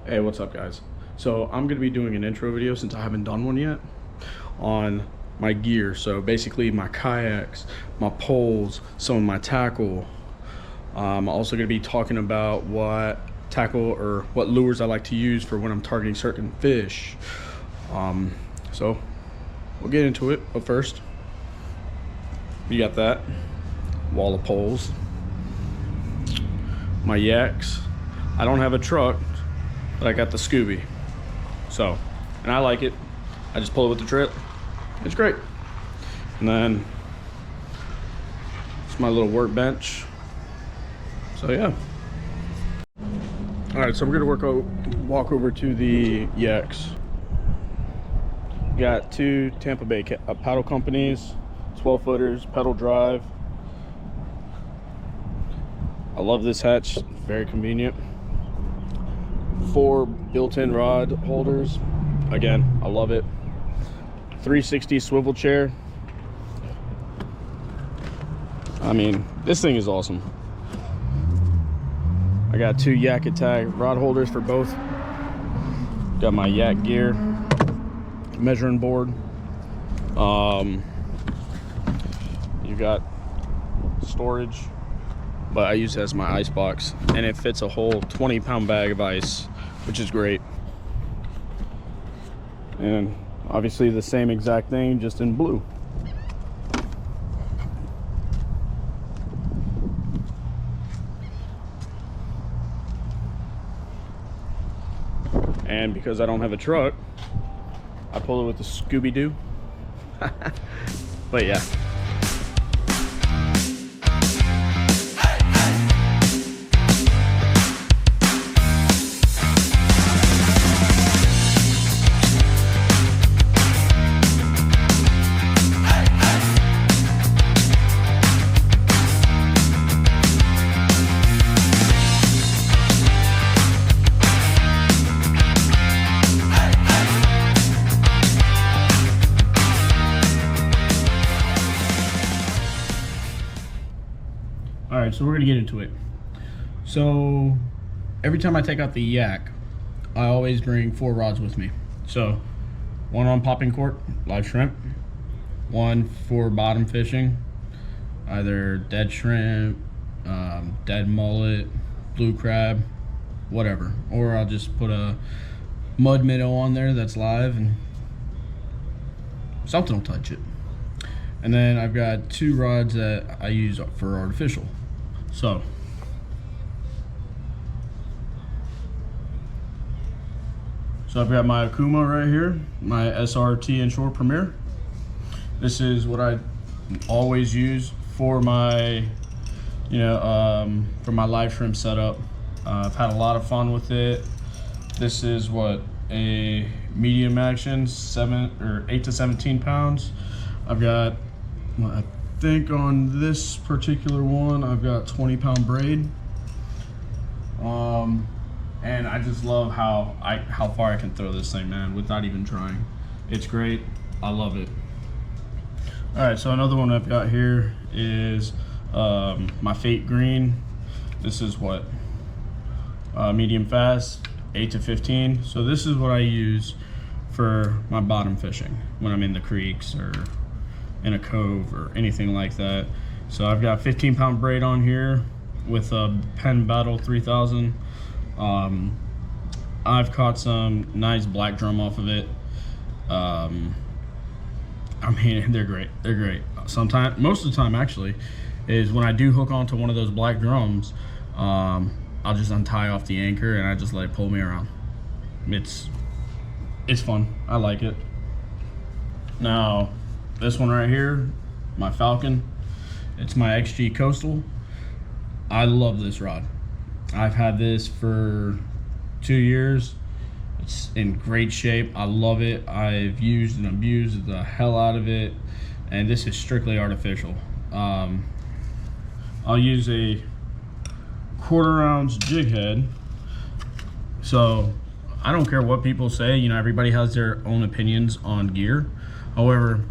Hey, what's up guys? So I'm gonna be doing an intro video since I haven't done one yet on my gear. So basically my kayaks, my poles, some of my tackle. I'm also gonna be talking about what tackle or what lures I like to use for when I'm targeting certain fish. So we'll get into it, but first, you got that wall of poles, my yaks. I don't have a truck, but I got the Scooby. So, and I like it. I just pull it with the trip. It's great. And then it's my little workbench. So yeah. All right, so we're gonna walk over to the yaks. Got two Tampa Bay paddle companies, 12 footers, pedal drive. I love this hatch, very convenient. 4 built-in rod holders. Again, I love it. 360 swivel chair. I mean, this thing is awesome. I got 2 Yak Attack rod holders for both. Got my yak gear, measuring board. You got storage, but I use it as my ice box, and it fits a whole 20-pound bag of ice, which is great. And obviously the same exact thing, just in blue. And because I don't have a truck, I pull it with the Scooby-Doo. But yeah. All right, so we're gonna get into it. So every time I take out the yak, I always bring 4 rods with me. So 1 on popping cork, live shrimp, 1 for bottom fishing, either dead shrimp, dead mullet, blue crab, whatever. Or I'll just put a mud minnow on there that's live and something will touch it. And then I've got 2 rods that I use for artificial. So I've got my Akuma right here, my SRT Inshore Premier. This is what I always use for my, for my live shrimp setup. I've had a lot of fun with it. This is what, a medium action, 8 to 17 pounds. I've got, I think on this particular one, I've got 20-pound braid. And I just love how far I can throw this thing, man, without even trying. It's great. I love it. All right, so another one I've got here is my Fate Green. This is what, medium fast, 8 to 15. So this is what I use for my bottom fishing when I'm in the creeks or in a cove or anything like that. So I've got 15-pound braid on here with a Penn Battle 3000. I've caught some nice black drum off of it. I mean, they're great. They're great. Sometimes, most of the time actually, is when I do hook onto one of those black drums, I'll just untie off the anchor and I just let it pull me around. It's fun. I like it. Now, this one right here, my Falcon, it's my XG Coastal. I love this rod. I've had this for 2 years. It's in great shape. I love it. I've used and abused the hell out of it, and this is strictly artificial. I'll use a 1/4 ounce jig head. So I don't care what people say, everybody has their own opinions on gear. However,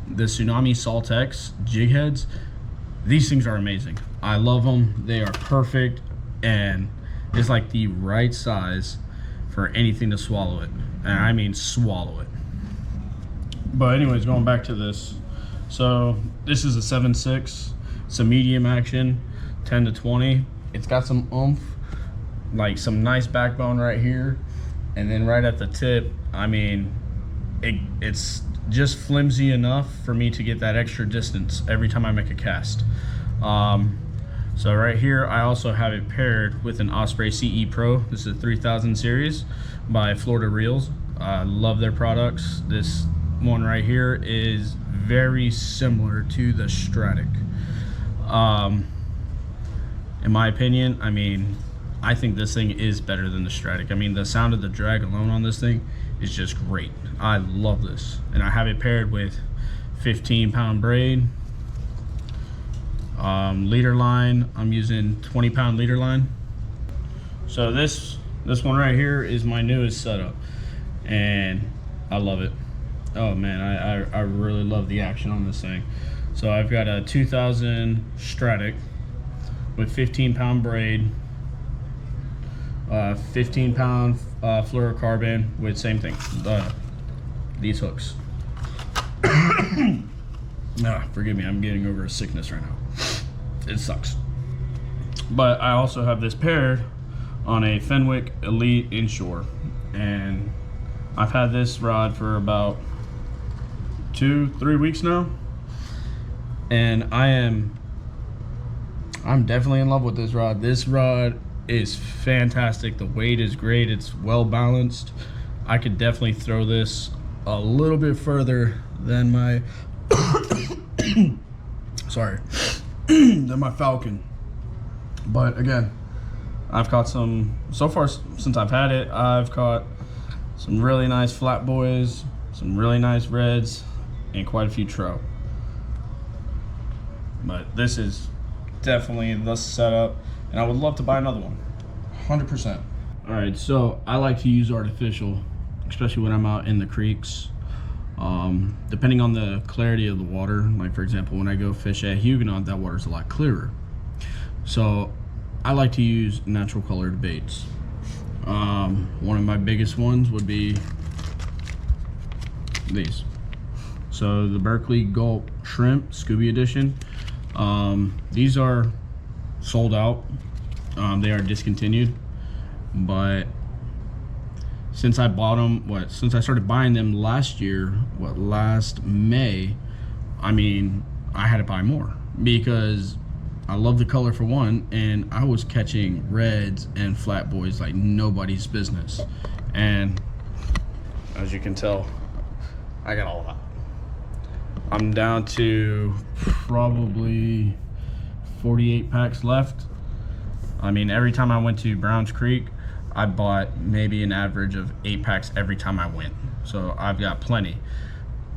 the Tsunami Saltex jig heads, these things are amazing. I love them. They are perfect, and it's like the right size for anything to swallow it, and I mean swallow it. But anyways, going back to this, so this is a 7.6. It's a medium action, 10 to 20. It's got some oomph, like some nice backbone right here, and then right at the tip, I mean, it's just flimsy enough for me to get that extra distance every time I make a cast. So right here, I also have it paired with an Osprey CE Pro. This is a 3000 series by Florida Reels. I love their products. This one right here is very similar to the Stratic. In my opinion, I mean, I think this thing is better than the Stratic. I mean, the sound of the drag alone on this thing is just great. I love this. And I have it paired with 15-pound braid. Leader line, I'm using 20-pound leader line. So this one right here is my newest setup, and I love it. Oh man, I really love the action on this thing. So I've got a 2000 Stratic with 15-pound braid, 15-pound fluorocarbon with same thing, these hooks. Forgive me, I'm getting over a sickness right now. It sucks. But I also have this paired on a Fenwick Elite Inshore, and I've had this rod for about 2-3 weeks now, and I'm definitely in love with this rod. This rod is fantastic. The weight is great. It's well balanced. I could definitely throw this a little bit further than my sorry, than my Falcon. But again, I've caught some, so far since I've had it, I've caught some really nice flat boys, some really nice reds, and quite a few trout. But this is definitely the setup, and I would love to buy another one, 100%. All right, so I like to use artificial, especially when I'm out in the creeks. Depending on the clarity of the water, like for example, when I go fish at Huguenot, that water's a lot clearer. So I like to use natural colored baits. One of my biggest ones would be these. So the Berkley Gulp Shrimp Scooby Edition. These are sold out. They are discontinued, but since I bought them, since I started buying them last year, last May, I mean, I had to buy more because I love the color for one, and I was catching reds and flat boys like nobody's business. And as you can tell, I got a lot. I'm down to probably 48 packs left. I mean, every time I went to Browns Creek, I bought maybe an average of 8 packs every time I went. So I've got plenty.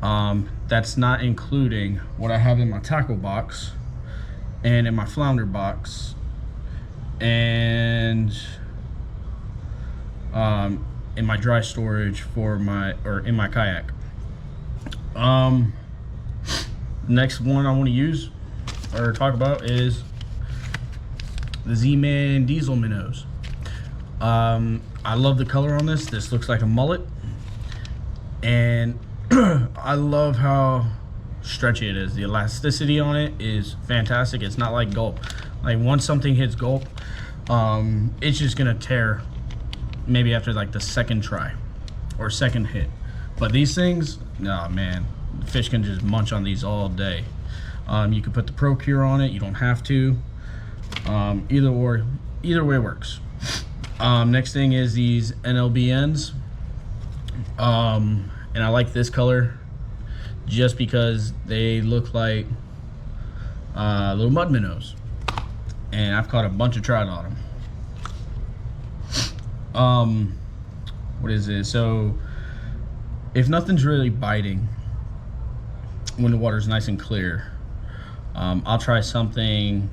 That's not including what I have in my tackle box and in my flounder box and in my dry storage for in my kayak. Next one I want to use or talk about is the Z-Man Diesel Minnows. I love the color on this. This looks like a mullet, and I love how stretchy it is. The elasticity on it is fantastic. It's not like Gulp. Like once something hits Gulp, it's just gonna tear maybe after like the second try or second hit. But these things, nah man, fish can just munch on these all day. You can put the Pro Cure on it. You don't have to. Either way works. Next thing is these NLBNs, and I like this color just because they look like little mud minnows, and I've caught a bunch of trout on them. What is it? So if nothing's really biting when the water's nice and clear, I'll try something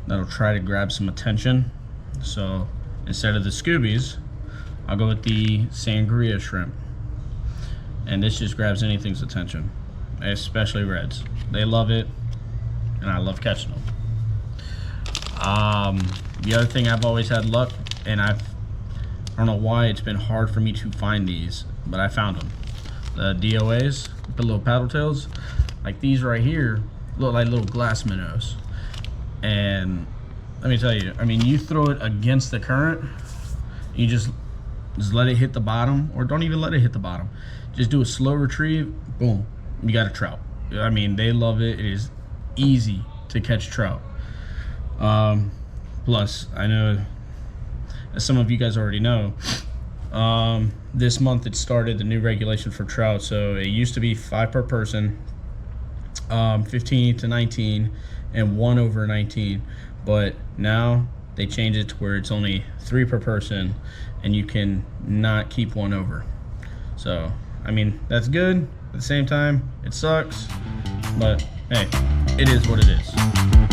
that'll try to grab some attention. So instead of the Scoobies, I'll go with the Sangria shrimp. And this just grabs anything's attention, especially reds. They love it, and I love catching them. The other thing I've always had luck, and I've I don't know why it's been hard for me to find these, but I found them. The DOAs, the little paddle tails, like these right here, look like little glass minnows. And let me tell you, I mean, you throw it against the current, you just let it hit the bottom, or don't even let it hit the bottom. Just do a slow retrieve, boom, you got a trout. I mean, they love it. It is easy to catch trout. Plus, I know, as some of you guys already know, this month it started the new regulation for trout. So it used to be 5 per person, 15 to 19, and 1 over 19. But now they changed it to where it's only 3 per person, and you can not keep 1 over. So, I mean, that's good. At the same time, it sucks. But hey, it is what it is.